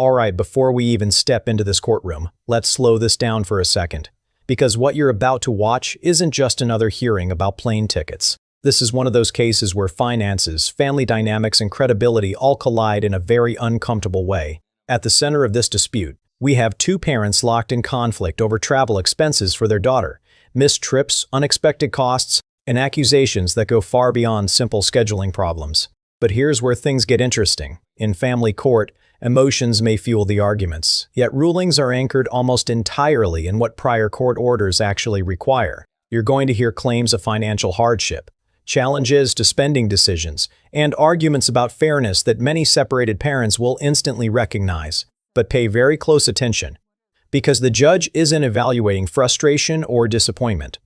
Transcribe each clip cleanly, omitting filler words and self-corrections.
All right, before we even step into this courtroom, let's slow this down for a second. Because what you're about to watch isn't just another hearing about plane tickets. This is one of those cases where finances, family dynamics, and credibility all collide in a very uncomfortable way. At the center of this dispute, we have two parents locked in conflict over travel expenses for their daughter, missed trips, unexpected costs, and accusations that go far beyond simple scheduling problems. But here's where things get interesting. In family court, emotions may fuel the arguments, yet rulings are anchored almost entirely in what prior court orders actually require. You're going to hear claims of financial hardship, challenges to spending decisions, and arguments about fairness that many separated parents will instantly recognize. But pay very close attention, because the judge isn't evaluating frustration or disappointment.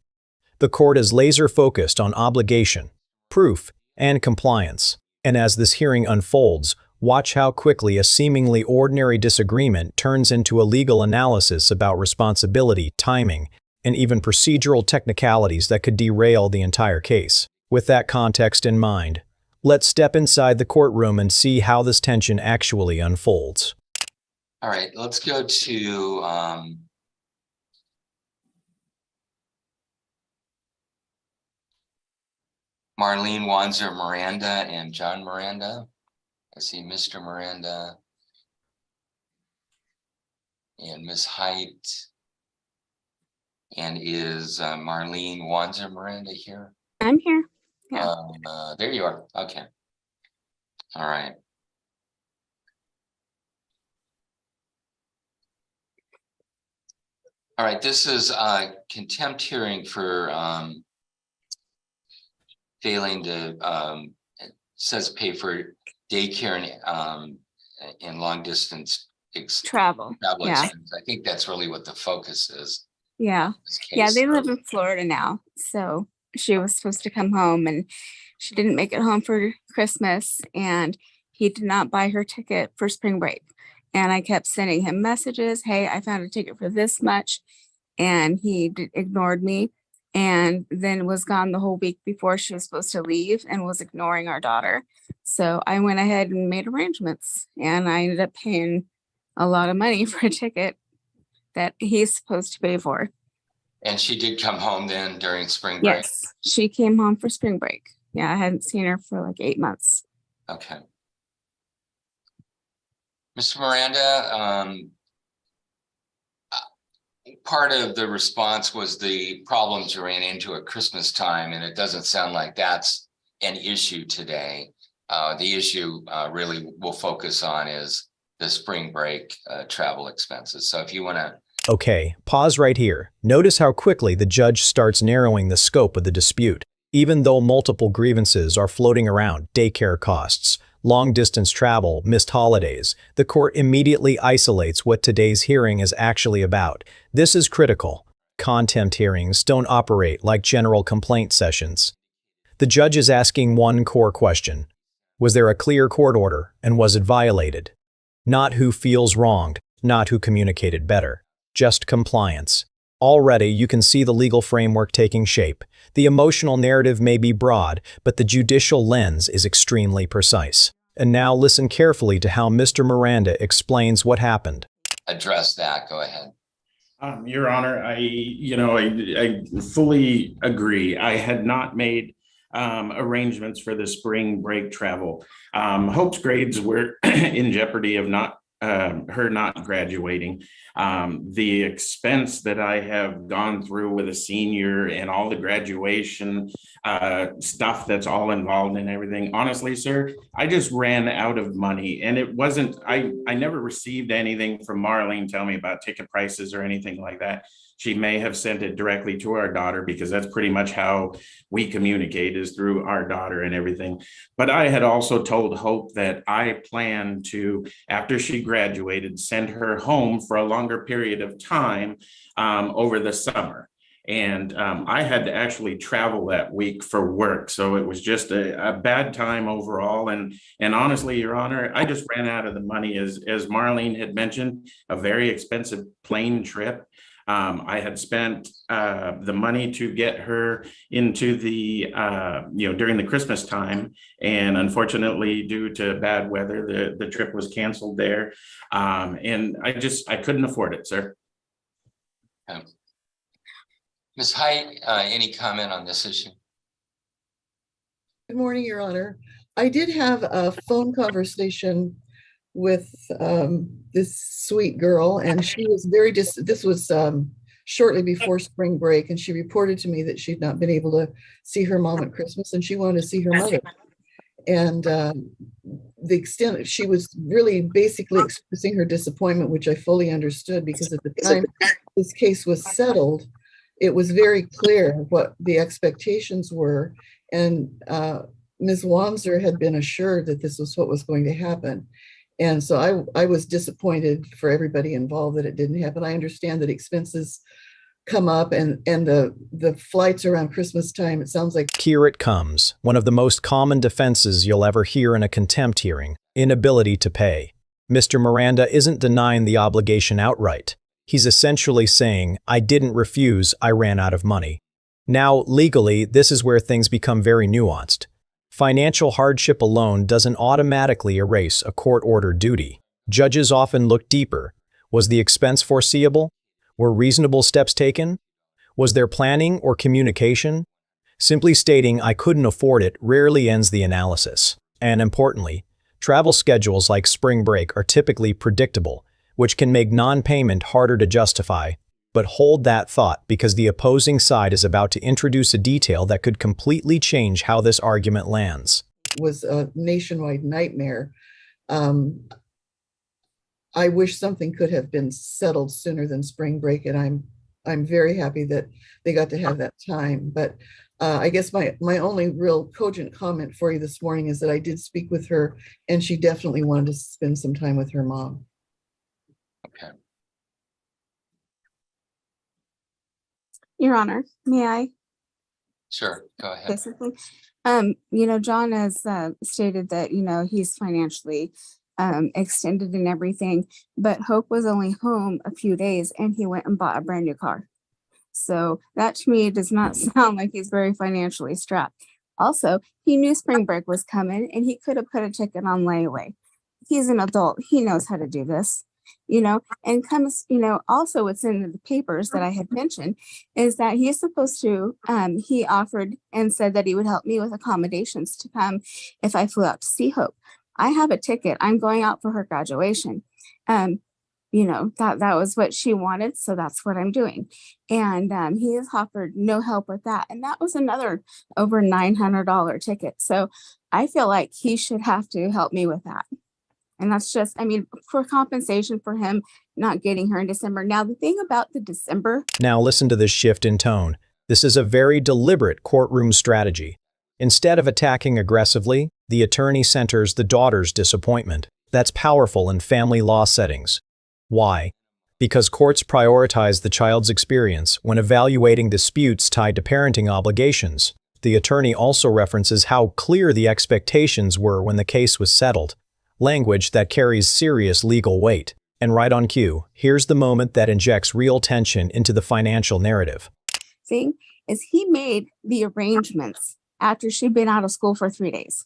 The court is laser-focused on obligation, proof, and compliance. And as this hearing unfolds, watch how quickly a seemingly ordinary disagreement turns into a legal analysis about responsibility, timing, and even procedural technicalities that could derail the entire case. With that context in mind, let's step inside the courtroom and see how this tension actually unfolds. All right, let's go to Marlene Wanzer Miranda and John Miranda. I see Mr. Miranda and Miss Height. And is Marlene Wanzer Miranda here? I'm here. Yeah. There you are. Okay. All right. All right. This is a contempt hearing for failing to it says pay for daycare and long distance Travel. Yeah. expense. I think that's really what the focus is. Yeah. Yeah. They live in Florida now. So she was supposed to come home and she didn't make it home for Christmas, and he did not buy her ticket for spring break. And I kept sending him messages. Hey, I found a ticket for this much. And he ignored me, and then was gone the whole week before she was supposed to leave and was ignoring our daughter. So I went ahead and made arrangements, and I ended up paying a lot of money for a ticket that he's supposed to pay for. And she did come home then during spring break? Yes, she came home for spring break. Yeah, I hadn't seen her for like 8 months. Okay. Mr. Miranda, part of the response was the problems you ran into at Christmas time, and it doesn't sound like that's an issue today. The issue really we'll focus on is the spring break travel expenses. So if you want to... Okay, pause right here. Notice how quickly the judge starts narrowing the scope of the dispute. Even though multiple grievances are floating around, daycare costs, long-distance travel, missed holidays, the court immediately isolates what today's hearing is actually about. This is critical. Contempt hearings don't operate like general complaint sessions. The judge is asking one core question. Was there a clear court order, and was it violated? Not who feels wronged, not who communicated better. Just compliance. Already, you can see the legal framework taking shape. The emotional narrative may be broad, but the judicial lens is extremely precise. And now listen carefully to how Mr. Miranda explains what happened. Address that. Go ahead. Your Honor, I fully agree. I had not made arrangements for the spring break travel. Hope's grades were in jeopardy of her not graduating. The expense that I have gone through with a senior and all the graduation stuff that's all involved in everything. Honestly, sir, I just ran out of money, and it wasn't, I never received anything from Marlene telling me about ticket prices or anything like that. She may have sent it directly to our daughter, because that's pretty much how we communicate, is through our daughter and everything. But I had also told Hope that I planned to, after she graduated, send her home for a longer period of time over the summer. And I had to actually travel that week for work. So it was just a bad time overall. And honestly, Your Honor, I just ran out of the money. As Marlene had mentioned, a very expensive plane trip. I had spent the money to get her into the, during the Christmas time. And unfortunately, due to bad weather, the trip was canceled there. And I couldn't afford it, sir. Ms. Height, any comment on this issue? Good morning, Your Honor. I did have a phone conversation with this sweet girl, and she was this was shortly before spring break, and she reported to me that she'd not been able to see her mom at Christmas, and she wanted to see her mother. And the extent she was really basically expressing her disappointment, which I fully understood, because at the time this case was settled, it was very clear what the expectations were. And Ms. Wanzer had been assured that this was what was going to happen. And so I was disappointed for everybody involved that it didn't happen. I understand that expenses come up and the flights around Christmas time, it sounds like. Here it comes, one of the most common defenses you'll ever hear in a contempt hearing, inability to pay. Mr. Miranda isn't denying the obligation outright. He's essentially saying, I didn't refuse, I ran out of money. Now, legally, this is where things become very nuanced. Financial hardship alone doesn't automatically erase a court-ordered duty. Judges often look deeper. Was the expense foreseeable? Were reasonable steps taken? Was there planning or communication? Simply stating I couldn't afford it rarely ends the analysis. And importantly, travel schedules like spring break are typically predictable, which can make non-payment harder to justify. But hold that thought, because the opposing side is about to introduce a detail that could completely change how this argument lands. Was a nationwide nightmare. I wish something could have been settled sooner than spring break, and I'm very happy that they got to have that time. But I guess my only real cogent comment for you this morning is that I did speak with her, and she definitely wanted to spend some time with her mom. Okay. Your Honor, may I? Sure, go ahead. Basically, John has stated that, he's financially extended and everything, but Hope was only home a few days and he went and bought a brand new car. So that to me does not sound like he's very financially strapped. Also, he knew spring break was coming and he could have put a ticket on layaway. He's an adult. He knows how to do this. And comes, also what's in the papers that I had mentioned is that he's supposed to, he offered and said that he would help me with accommodations to come if I flew out to see Hope. I have a ticket. I'm going out for her graduation. That was what she wanted. So that's what I'm doing. And he has offered no help with that. And that was another over $900 ticket. So I feel like he should have to help me with that. And that's just, for compensation for him not getting her in December. Now, the thing about the December. Now listen to this shift in tone. This is a very deliberate courtroom strategy. Instead of attacking aggressively, the attorney centers the daughter's disappointment. That's powerful in family law settings. Why? Because courts prioritize the child's experience when evaluating disputes tied to parenting obligations. The attorney also references how clear the expectations were when the case was settled. Language that carries serious legal weight. And right on cue, here's the moment that injects real tension into the financial narrative. Thing is, he made the arrangements after she'd been out of school for 3 days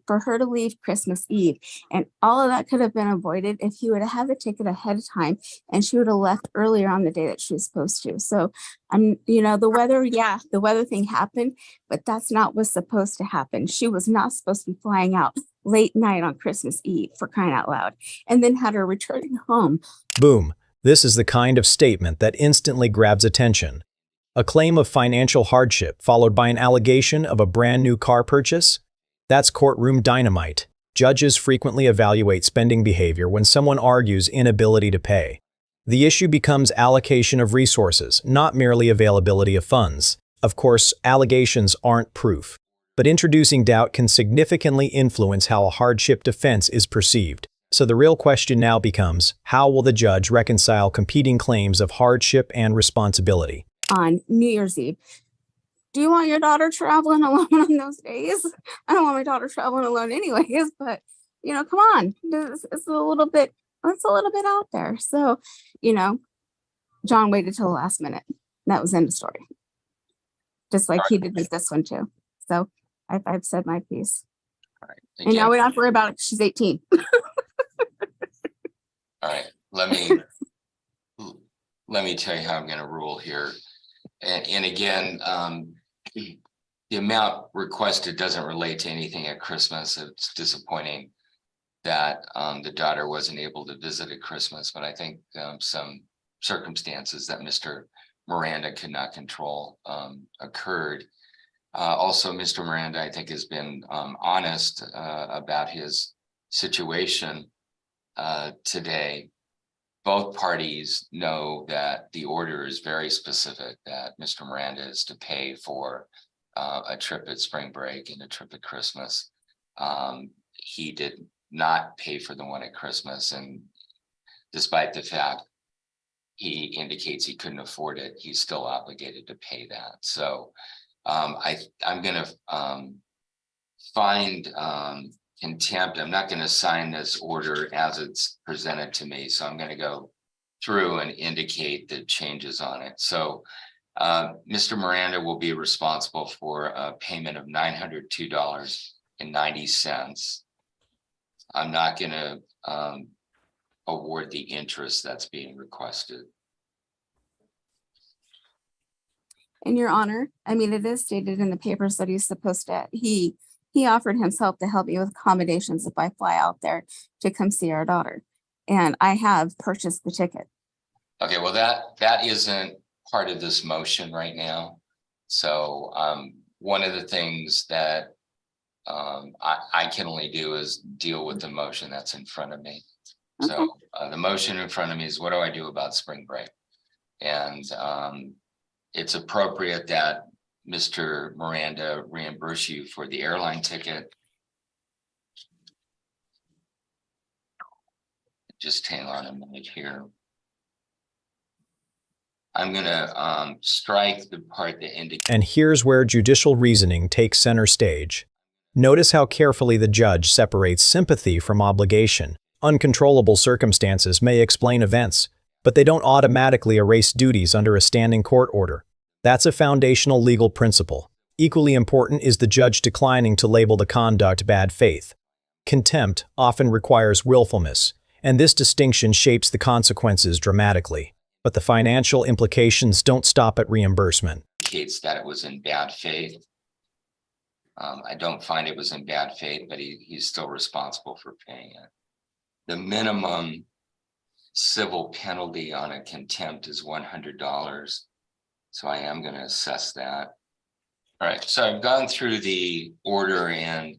for her to leave Christmas Eve. And all of that could have been avoided if he would have had the ticket ahead of time and she would have left earlier on the day that she was supposed to. So, the weather thing happened, but that's not what's supposed to happen. She was not supposed to be flying out late night on Christmas Eve, for crying out loud, and then had her returning home. Boom. This is the kind of statement that instantly grabs attention. A claim of financial hardship followed by an allegation of a brand new car purchase? That's courtroom dynamite. Judges frequently evaluate spending behavior when someone argues inability to pay. The issue becomes allocation of resources, not merely availability of funds. Of course, allegations aren't proof, but introducing doubt can significantly influence how a hardship defense is perceived. So the real question now becomes, how will the judge reconcile competing claims of hardship and responsibility? On New Year's Eve. Do you want your daughter traveling alone on those days? I don't want my daughter traveling alone anyways, but come on. It's a little bit out there. So, John waited till the last minute. That was end of story. Just like he did with this one too. So I've said my piece. All right. And now we don't have to worry about it. She's 18. All right. Let me tell you how I'm going to rule here. And again, the amount requested doesn't relate to anything at Christmas. It's disappointing that the daughter wasn't able to visit at Christmas, but I think some circumstances that Mr. Miranda could not control occurred. Also, Mr. Miranda, I think, has been honest about his situation today. Both parties know that the order is very specific, that Mr. Miranda is to pay for a trip at spring break and a trip at Christmas. He did not pay for the one at Christmas, and despite the fact he indicates he couldn't afford it, he's still obligated to pay that. So I'm going to find contempt. I'm not going to sign this order as it's presented to me. So I'm going to go through and indicate the changes on it. So Mr. Miranda will be responsible for a payment of $902.90. I'm not going to award the interest that's being requested. In your honor, I mean, it is stated in the papers that he's supposed to, he offered himself to help me with accommodations if I fly out there to come see our daughter. And I have purchased the ticket. Okay, well, that isn't part of this motion right now. So one of the things that I can only do is deal with the motion that's in front of me. Okay. So the motion in front of me is, what do I do about spring break? And it's appropriate that Mr. Miranda reimburse you for the airline ticket. Just hang on a minute here. I'm going to strike the part that indicates. And here's where judicial reasoning takes center stage. Notice how carefully the judge separates sympathy from obligation. Uncontrollable circumstances may explain events, but they don't automatically erase duties under a standing court order. That's a foundational legal principle. Equally important is the judge declining to label the conduct bad faith. Contempt often requires willfulness, and this distinction shapes the consequences dramatically. But the financial implications don't stop at reimbursement. Indicates that it was in bad faith. I don't find it was in bad faith, but he's still responsible for paying it. The minimum civil penalty on a contempt is $100. So I am going to assess that. All right, so I've gone through the order and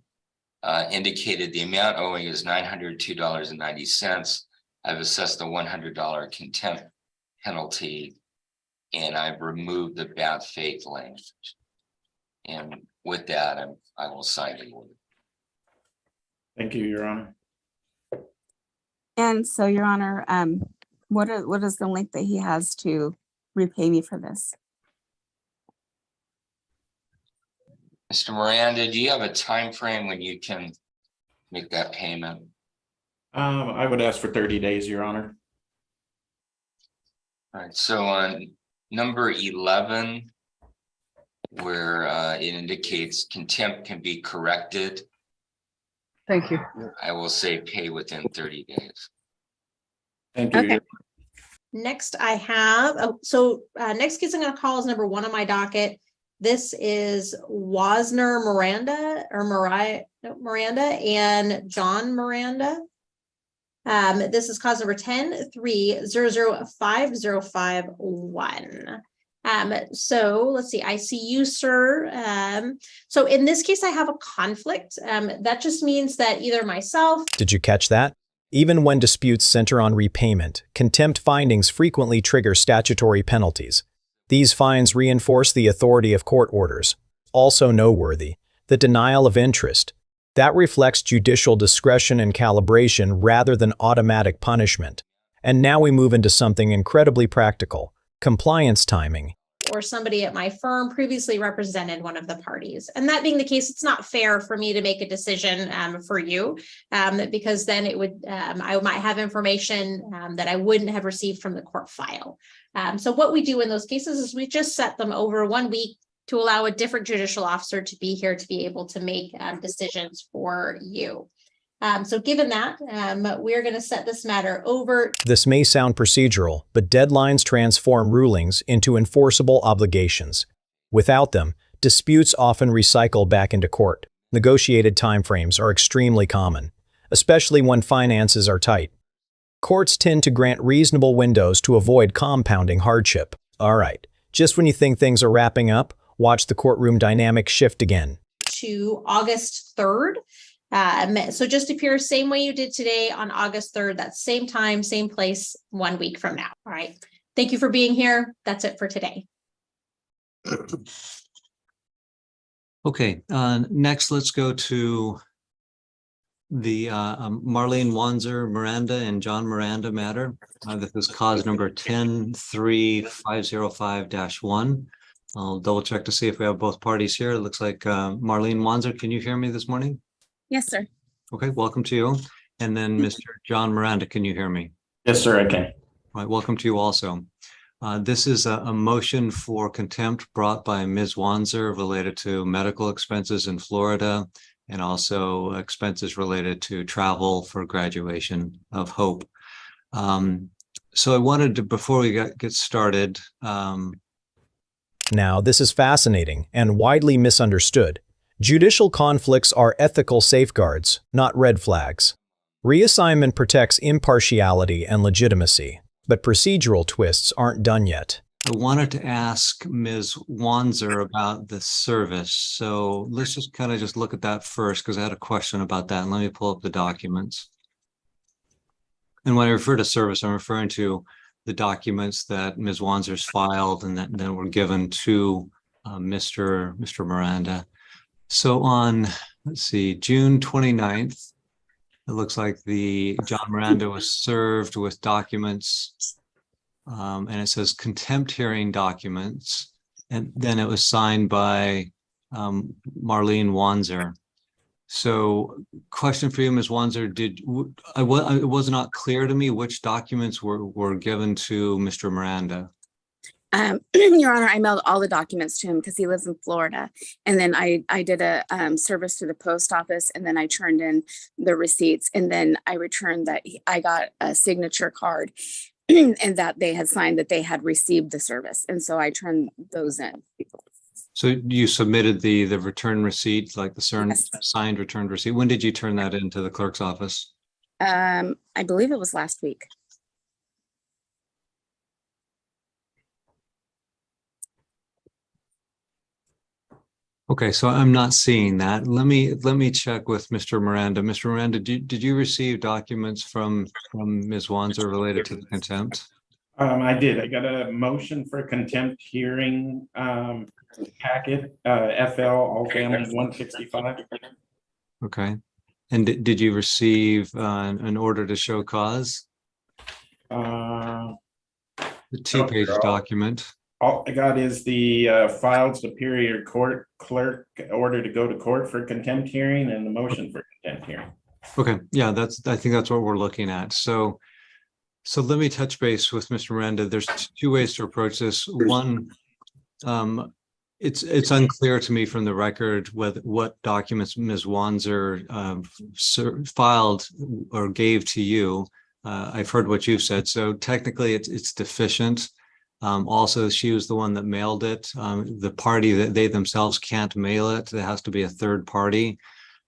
indicated the amount owing is $902.90. I've assessed the $100 contempt penalty, and I've removed the bad faith language. And with that, I will sign the order. Thank you, Your Honor. And so, Your Honor, what is the link that he has to repay me for this? Mr. Miranda, do you have a time frame when you can make that payment? I would ask for 30 days, Your Honor. All right, so on number 11, where it indicates contempt can be corrected. Thank you. I will say pay within 30 days. Thank you. Okay. Next, I have, next case I'm going to call is number 1 on my docket. This is Wasner Miranda Miranda and John Miranda. This is cause number 10-3-005-051. So let's see, I see you, sir. So in this case, I have a conflict. That just means that either myself. Did you catch that? Even when disputes center on repayment, contempt findings frequently trigger statutory penalties. These fines reinforce the authority of court orders. Also noteworthy, the denial of interest. That reflects judicial discretion and calibration rather than automatic punishment. And now we move into something incredibly practical: compliance timing. or somebody at my firm previously represented one of the parties. And that being the case, it's not fair for me to make a decision for you because then it would, I might have information that I wouldn't have received from the court file. So what we do in those cases is we just set them over 1 week to allow a different judicial officer to be here to be able to make decisions for you. So given that, we're going to set this matter over. This may sound procedural, but deadlines transform rulings into enforceable obligations. Without them, disputes often recycle back into court. Negotiated timeframes are extremely common, especially when finances are tight. Courts tend to grant reasonable windows to avoid compounding hardship. All right, just when you think things are wrapping up, watch the courtroom dynamic shift again. To August 3rd. So just appear same way you did today on August 3rd, that same time, same place, 1 week from now. All right. Thank you for being here. That's it for today. Okay, next let's go to the Marlene Wanzer Miranda and John Miranda matter. This is cause number 10-3505-1. I'll double check to see if we have both parties here. It looks like Marlene Wanzer, can you hear me this morning? Yes, sir. Okay, welcome to you. And then Mr. John Miranda, can you hear me? Yes, sir, I can. All right, welcome to you also. This is a motion for contempt brought by Ms. Wanzer related to medical expenses in Florida and also expenses related to travel for graduation of Hope. So I wanted to, before we get started. Now, this is fascinating and widely misunderstood. Judicial conflicts are ethical safeguards, not red flags. Reassignment protects impartiality and legitimacy, but procedural twists aren't done yet. I wanted to ask Ms. Wanzer about the service. So let's just kind of look at that first because I had a question about that. And let me pull up the documents. And when I refer to service, I'm referring to the documents that Ms. Wanzer's filed and that were given to Mr. Miranda. So on, let's see, June 29th, it looks like John Miranda was served with documents and it says contempt hearing documents. And then it was signed by Marlene Wanzer. So question for you, Ms. Wanzer, it was not clear to me which documents were given to Mr. Miranda. Your Honor, I mailed all the documents to him because he lives in Florida. And then I did a service to the post office, and then I turned in the receipts, and then I returned that I got a signature card and that they had signed that they had received the service. And so I turned those in. So you submitted the return receipt, like the Yes. signed returned receipt. When did you turn that into the clerk's office? I believe it was last week. Okay, so I'm not seeing that. Let me check with Mr. Miranda. Mr. Miranda, did you receive documents from Ms. Wanzer related to the contempt? I did. I got a motion for contempt hearing packet, FL all families 165. Okay, and did you receive an order to show cause? The 2-page document. All I got is the filed Superior Court clerk order to go to court for contempt hearing and the motion for contempt hearing. Okay, yeah, I think that's what we're looking at. So let me touch base with Mr. Miranda. There's 2 ways to approach this. One, it's unclear to me from the record what documents Ms. Wanzer filed or gave to you. I've heard what you've said. So technically it's deficient. Also, she was the one that mailed it. The party that they themselves can't mail it. There has to be a third party.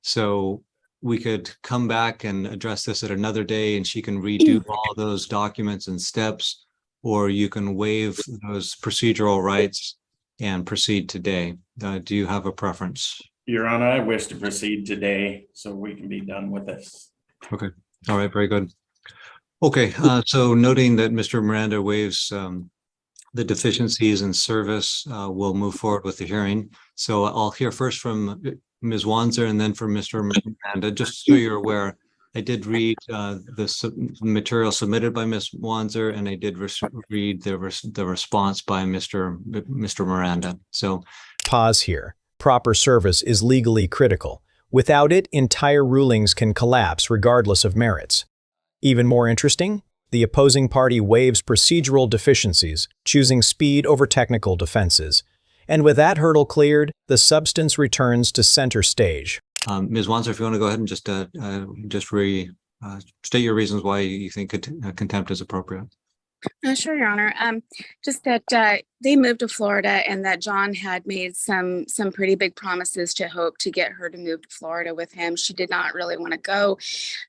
So we could come back and address this at another day and she can redo all those documents and steps, or you can waive those procedural rights and proceed today. Do you have a preference? Your Honor, I wish to proceed today so we can be done with this. Okay. All right. Very good. Okay. So noting that Mr. Miranda waives the deficiencies in service, we'll move forward with the hearing. So I'll hear first from Ms. Wanzer and then from Mr. Miranda. Just so you're aware, I did read material submitted by Ms. Wanzer, and I did read the response by Mr. Miranda. So Pause here. Proper service is legally critical. Without it, entire rulings can collapse regardless of merits. Even more interesting, the opposing party waives procedural deficiencies, choosing speed over technical defenses. And with that hurdle cleared, the substance returns to center stage. Ms. Wanzer, if you want to go ahead and just state your reasons why you think contempt is appropriate. Sure, Your Honor. Just that they moved to Florida, and that John had made some pretty big promises to Hope to get her to move to Florida with him. She did not really want to go.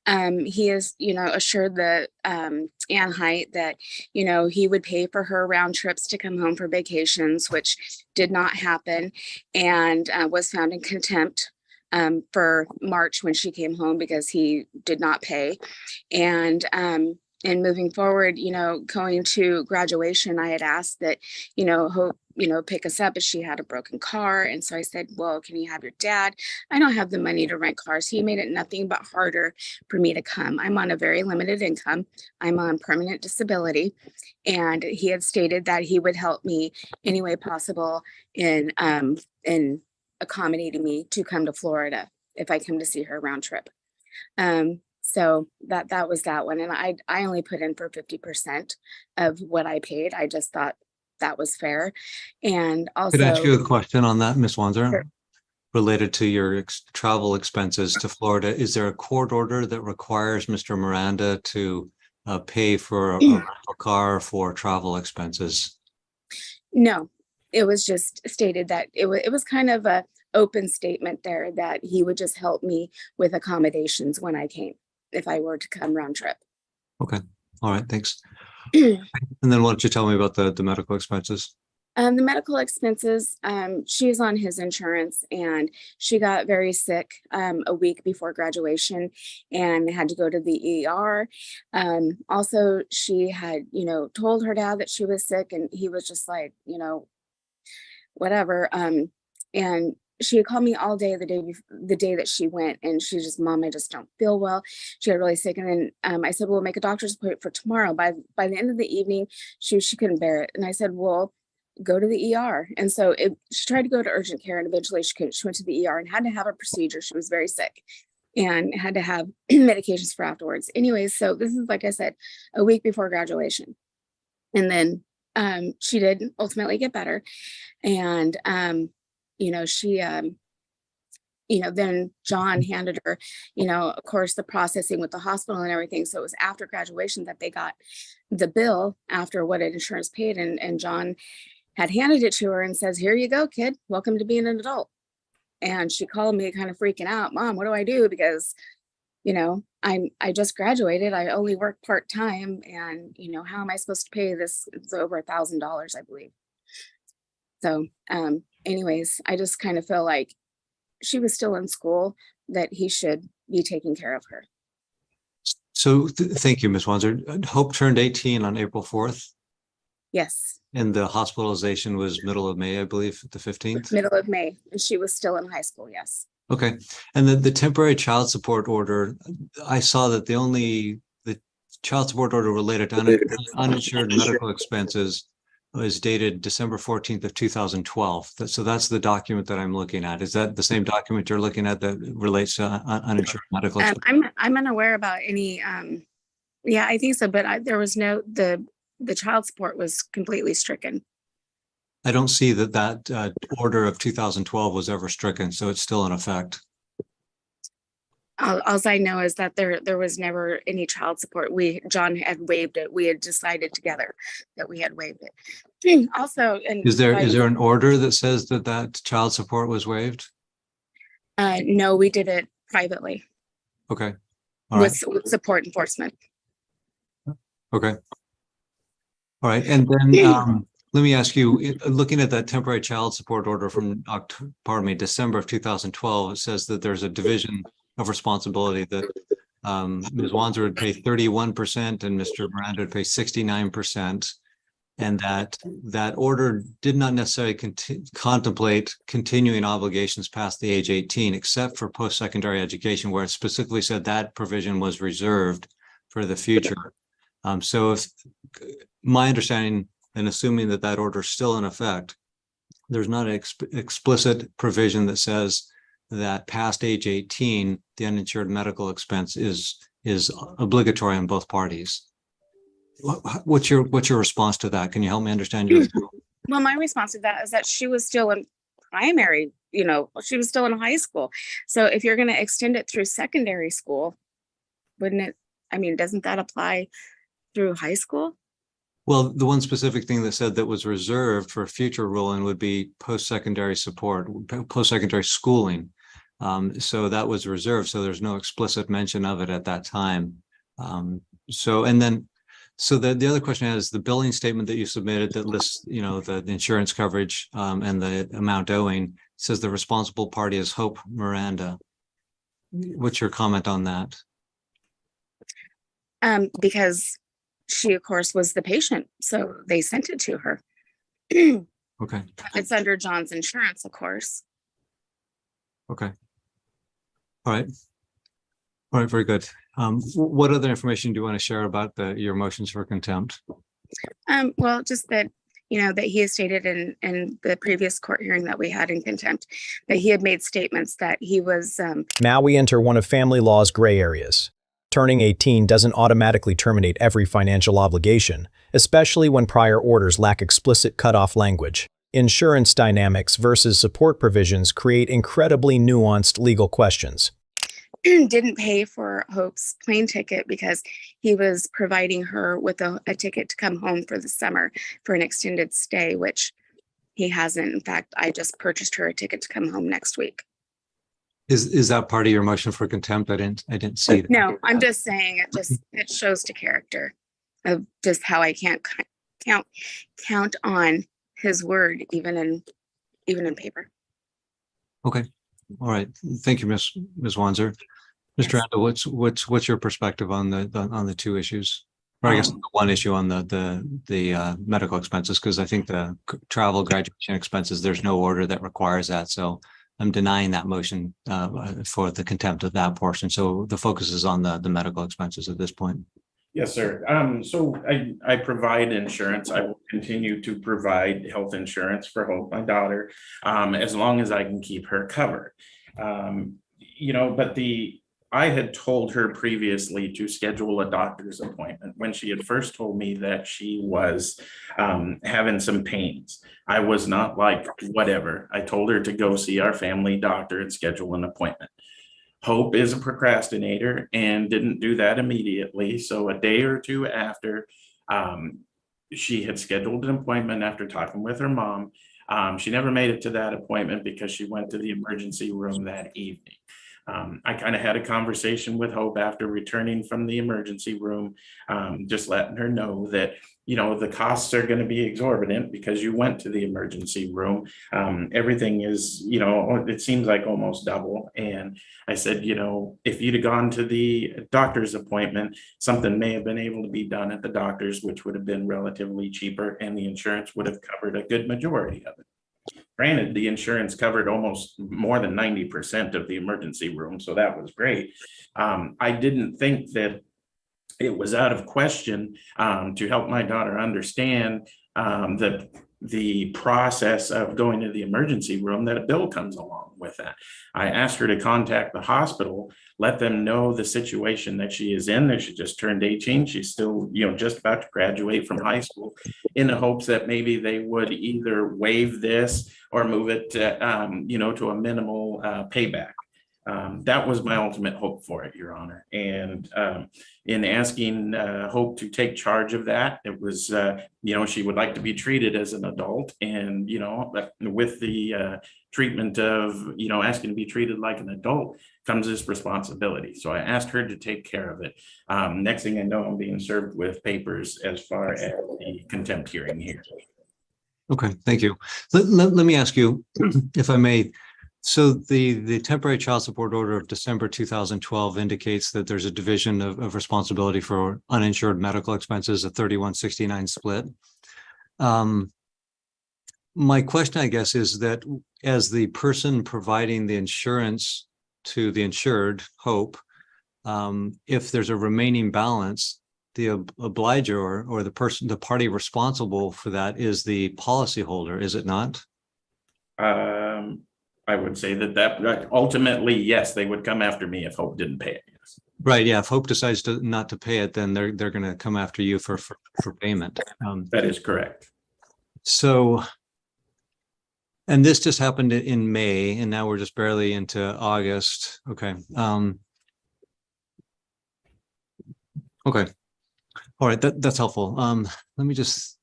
He is, assured the Ann Height that, he would pay for her round trips to come home for vacations, which did not happen, and was found in contempt for March when she came home because he did not pay. And moving forward, going to graduation, I had asked that, Hope, pick us up, as she had a broken car. And so I said, well, can you have your dad? I don't have the money to rent cars. He made it nothing but harder for me to come. I'm on a very limited income. I'm on permanent disability. And he had stated that he would help me any way possible in accommodating me to come to Florida if I come to see her round trip. So that was that one. And I only put in for 50% of what I paid. I just thought that was fair. And also— Could I ask you a question on that, Ms. Wanzer? Sure. Related to your travel expenses to Florida, is there a court order that requires Mr. Miranda to pay for a rental car for travel expenses? No, it was just stated that it was kind of a open statement there that he would just help me with accommodations when I came, if I were to come round trip. Okay. All right. Thanks. And then why don't you tell me about the medical expenses? The medical expenses, she's on his insurance, and she got very sick a week before graduation and had to go to the ER. Also, she had, told her dad that she was sick, and he was just like, whatever. And she had called me all day the day that she went, and she just, Mom, I just don't feel well. She got really sick. And then I said, well, make a doctor's appointment for tomorrow. By the end of the evening, she couldn't bear it. And I said, well, go to the ER. And so she tried to go to urgent care, and eventually she couldn't. She went to the ER and had to have a procedure. She was very sick and had to have medications for afterwards. Anyways, so this is, like I said, a week before graduation. And then she did ultimately get better. And she, then John handed her, of course, the processing with the hospital and everything. So it was after graduation that they got the bill after what insurance paid. And John had handed it to her and says, here you go, kid. Welcome to being an adult. And she called me kind of freaking out. Mom, what do I do? Because, I just graduated. I only work part-time, and, how am I supposed to pay this? It's over $1,000, I believe. So, anyways, I just kind of feel like she was still in school, that he should be taking care of her. So thank you, Ms. Wanzer. Hope turned 18 on April 4th. Yes. And the hospitalization was middle of May, I believe, the 15th. Middle of May. And she was still in high school. Yes. Okay. And the temporary child support order, I saw that the child support order related to uninsured medical expenses was dated December 14th of 2012. So that's the document that I'm looking at. Is that the same document you're looking at that relates to uninsured medical expenses? I'm unaware about any, yeah, I think so, but there was the child support was completely stricken. I don't see that order of 2012 was ever stricken, so it's still in effect. All I know is that there was never any child support. John had waived it. We had decided together that we had waived it. Also, and is there an order that says that child support was waived? No, we did it privately. Okay. All right. With support enforcement. Okay. All right. And then let me ask you, looking at that temporary child support order from December of 2012, it says that there's a division of responsibility that Ms. Wanzer would pay 31% and Mr. Miranda would pay 69%. and that order did not necessarily contemplate continuing obligations past the age 18, except for post-secondary education, where it specifically said that provision was reserved for the future. So if my understanding and assuming that order is still in effect, there's not an explicit provision that says that past age 18, the uninsured medical expense is obligatory on both parties. What's your response to that? Can you help me understand your? Well, my response to that is that she was still in primary, she was still in high school. So if you're going to extend it through secondary school, wouldn't it? I mean, doesn't that apply through high school? Well, the one specific thing that said that was reserved for future ruling would be post-secondary support, post-secondary schooling. So that was reserved. So there's no explicit mention of it at that time. So the other question is the billing statement that you submitted that lists, the insurance coverage and the amount owing, says the responsible party is Hope Miranda. What's your comment on that? Because she, of course, was the patient, so they sent it to her. Okay. It's under John's insurance, of course. Okay. All right. All right, very good. What other information do you want to share about your motions for contempt? Well, just that, that he has stated in the previous court hearing that we had in contempt, that he had made statements that he was... Now we enter one of family law's gray areas. Turning 18 doesn't automatically terminate every financial obligation, especially when prior orders lack explicit cutoff language. Insurance dynamics versus support provisions create incredibly nuanced legal questions. Didn't pay for Hope's plane ticket because he was providing her with a ticket to come home for the summer for an extended stay, which he hasn't. In fact, I just purchased her a ticket to come home next week. Is that part of your motion for contempt? I didn't see that. No, I'm just saying it shows to character of just how I can't count on his word even in paper. Okay. All right. Thank you, Ms. Wanzer. Mr. Anda, what's your perspective on the two issues? Or I guess the one issue on the medical expenses, because I think the travel graduation expenses, there's no order that requires that. So I'm denying that motion for the contempt of that portion. So the focus is on the medical expenses at this point. Yes, sir. So I provide insurance. I will continue to provide health insurance for Hope, my daughter, as long as I can keep her covered. But I had told her previously to schedule a doctor's appointment when she had first told me that she was having some pains. I was not like, whatever. I told her to go see our family doctor and schedule an appointment. Hope is a procrastinator and didn't do that immediately. So a day or two after she had scheduled an appointment after talking with her mom, she never made it to that appointment because she went to the emergency room that evening. I kind of had a conversation with Hope after returning from the emergency room, just letting her know that, the costs are going to be exorbitant because you went to the emergency room. Everything is, it seems like almost double. And I said, if you'd have gone to the doctor's appointment, something may have been able to be done at the doctor's, which would have been relatively cheaper, and the insurance would have covered a good majority of it. Granted, the insurance covered almost more than 90% of the emergency room, so that was great. I didn't think that it was out of question to help my daughter understand that the process of going to the emergency room, that a bill comes along with that. I asked her to contact the hospital, let them know the situation that she is in, that she just turned 18. She's still, just about to graduate from high school, in the hopes that maybe they would either waive this or move it to, to a minimal payback. That was my ultimate hope for it, Your Honor. And in asking Hope to take charge of that, it was, she would like to be treated as an adult. And, with the treatment of, asking to be treated like an adult comes this responsibility. So I asked her to take care of it. Next thing I know, I'm being served with papers as far as the contempt hearing here. Okay, thank you. Let me ask you, if I may. So the temporary child support order of December 2012 indicates that there's a division of responsibility for uninsured medical expenses, a 31-69 split. My question, I guess, is that as the person providing the insurance to the insured, Hope, if there's a remaining balance, the obliger or the party responsible for that is the policyholder, is it not? I would say that ultimately, yes, they would come after me if Hope didn't pay it. Yes. Right. Yeah. If Hope decides not to pay it, then they're going to come after you for payment. That is correct. So, and this just happened in May, and now we're just barely into August. Okay. Okay. All right. That's helpful. Let me just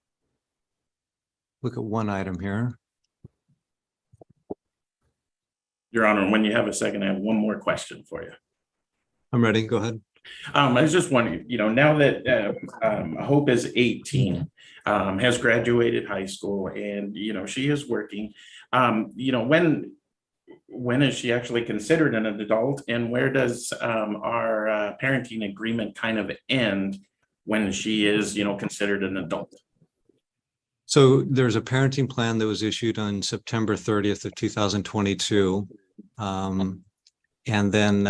look at one item here. Your Honor, when you have a second, I have one more question for you. I'm ready. Go ahead. I was just wondering, now that Hope is 18, has graduated high school, and she is working, when is she actually considered an adult, and where does our parenting agreement kind of end when she is considered an adult? So there's a parenting plan that was issued on September 30th of 2022. And then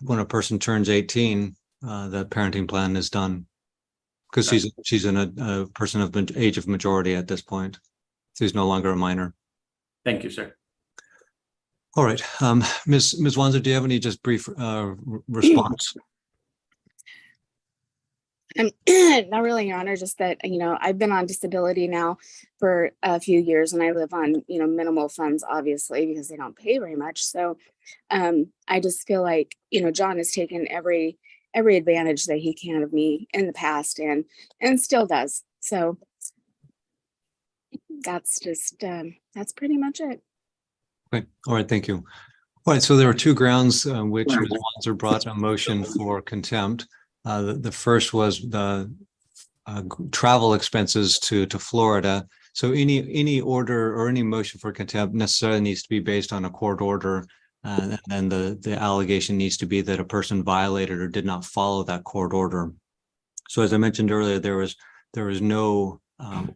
when a person turns 18, the parenting plan is done, because she's a person of age of majority at this point. So she's no longer a minor. Thank you, sir. All right. Ms. Wanzer, do you have any just brief response? Not really, Your Honor, just that, I've been on disability now for a few years, and I live on, minimal funds, obviously, because they don't pay very much. So I just feel like, John has taken every advantage that he can of me in the past and still does. So that's just, that's pretty much it. Okay. All right. Thank you. All right. So there were two grounds which Ms. Wanzer brought a motion for contempt. The first was the travel expenses to Florida. So any order or any motion for contempt necessarily needs to be based on a court order, and then the allegation needs to be that a person violated or did not follow that court order. So as I mentioned earlier, there was no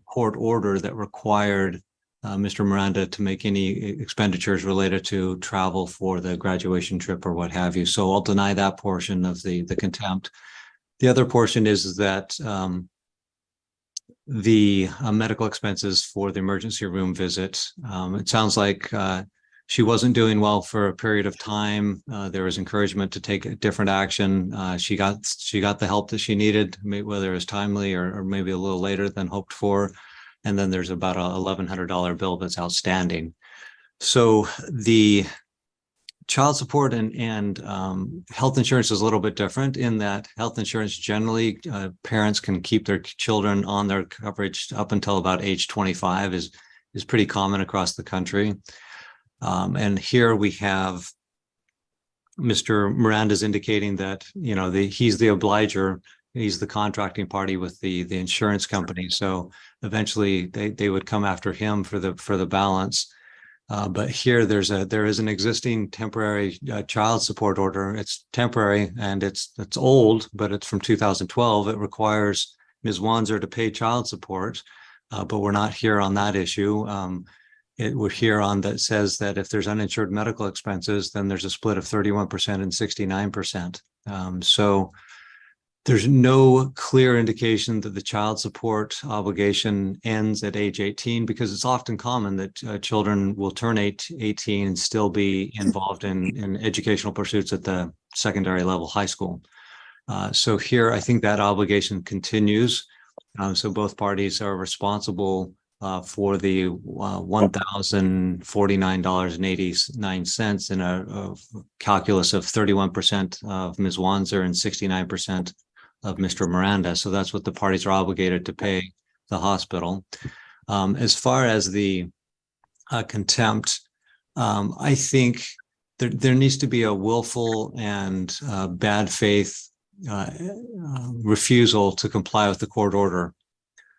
court order that required Mr. Miranda to make any expenditures related to travel for the graduation trip or what have you. So I'll deny that portion of the contempt. The other portion is that the medical expenses for the emergency room visit. It sounds like she wasn't doing well for a period of time. There was encouragement to take a different action. She got the help that she needed, whether it was timely or maybe a little later than hoped for. And then there's about a $1,100 bill that's outstanding. So the child support and health insurance is a little bit different in that health insurance generally parents can keep their children on their coverage up until about age 25 is pretty common across the country. And here we have Mr. Miranda's indicating that he's the obliger, he's the contracting party with the insurance company. So eventually they would come after him for the balance. But here there is an existing temporary child support order. It's temporary and it's old, but it's from 2012. It requires Ms. Wanzer to pay child support, but we're not here on that issue. We're here on that says that if there's uninsured medical expenses, then there's a split of 31% and 69%. So there's no clear indication that the child support obligation ends at age 18, because it's often common that children will turn 18 and still be involved in educational pursuits at the secondary level, high school. So here, I think that obligation continues. So both parties are responsible for the $1,049.89 in a calculus of 31% of Ms. Wanzer and 69% of Mr. Miranda. So that's what the parties are obligated to pay the hospital. As far as the contempt, I think there needs to be a willful and bad faith refusal to comply with the court order.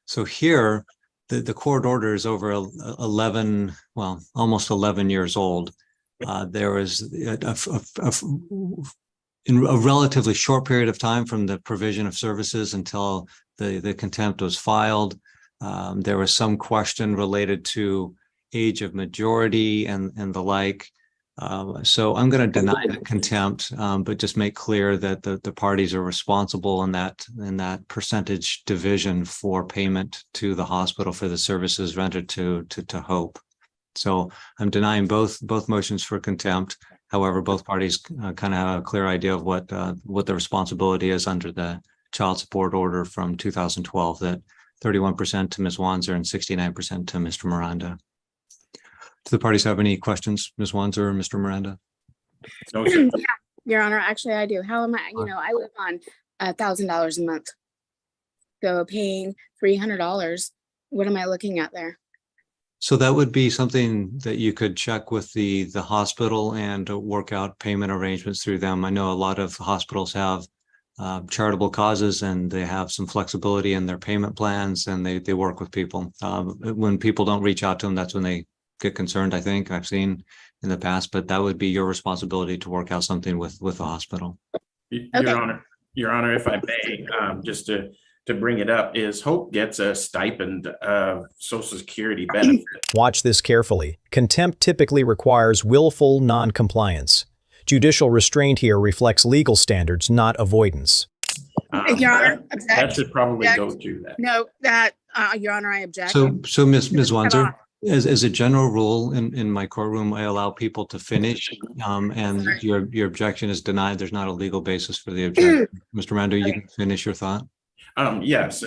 So here, the court order is over almost 11 years old. There was in a relatively short period of time from the provision of services until the contempt was filed. There was some question related to age of majority and the like. So I'm going to deny the contempt, but just make clear that the parties are responsible in that percentage division for payment to the hospital for the services rendered to Hope. So I'm denying both motions for contempt. However, both parties kind of have a clear idea of what the responsibility is under the child support order from 2012, that 31% to Ms. Wanzer and 69% to Mr. Miranda. Do the parties have any questions, Ms. Wanzer or Mr. Miranda? No, sir. Yeah, Your Honor, actually I do. How am I, I live on $1,000 a month. So paying $300, what am I looking at there? So that would be something that you could check with the hospital and work out payment arrangements through them. I know a lot of hospitals have charitable causes, and they have some flexibility in their payment plans, and they work with people. When people don't reach out to them, that's when they get concerned, I think I've seen in the past, but that would be your responsibility to work out something with the hospital. Your Honor, if I may, just to bring it up, is Hope gets a stipend of Social Security benefit. Watch this carefully. Contempt typically requires willful non-compliance. Judicial restraint here reflects legal standards, not avoidance. Your Honor, that should probably go to that. No, Your Honor, I object. So Ms. Wanzer, as a general rule in my courtroom, I allow people to finish, and your objection is denied. There's not a legal basis for the objection. Mr. Miranda, you can finish your thought. Yes,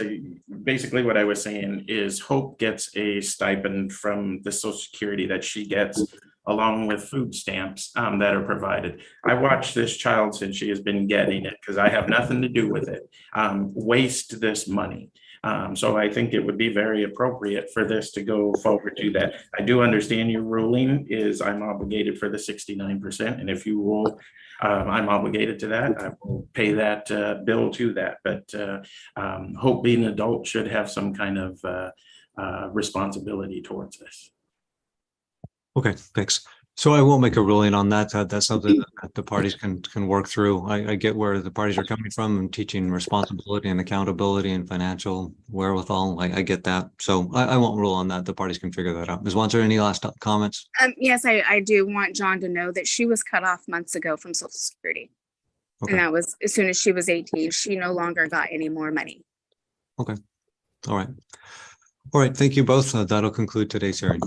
basically what I was saying is Hope gets a stipend from the Social Security that she gets, along with food stamps that are provided. I watched this child, since she has been getting it, because I have nothing to do with it, waste this money. So I think it would be very appropriate for this to go forward to that. I do understand your ruling is I'm obligated for the 69%, and if you rule I'm obligated to that, I will pay that bill to that. But Hope, being an adult, should have some kind of responsibility towards this. Okay, thanks. So I won't make a ruling on that. That's something that the parties can work through. I get where the parties are coming from and teaching responsibility and accountability and financial wherewithal. I get that. So I won't rule on that. The parties can figure that out. Ms. Wanzer, any last comments? Yes, I do want John to know that she was cut off months ago from Social Security. Okay. And that was as soon as she was 18. She no longer got any more money. Okay. All right. All right. Thank you both. That'll conclude today's hearing.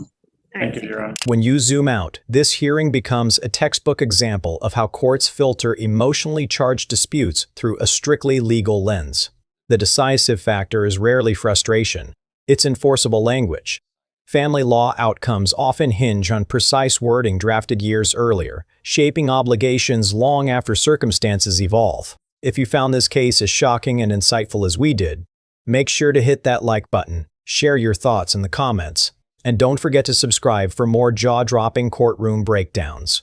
Thank you, Your Honor. When you zoom out, this hearing becomes a textbook example of how courts filter emotionally charged disputes through a strictly legal lens. The decisive factor is rarely frustration. It's enforceable language. Family law outcomes often hinge on precise wording drafted years earlier, shaping obligations long after circumstances evolve. If you found this case as shocking and insightful as we did, make sure to hit that like button, share your thoughts in the comments, and don't forget to subscribe for more jaw-dropping courtroom breakdowns.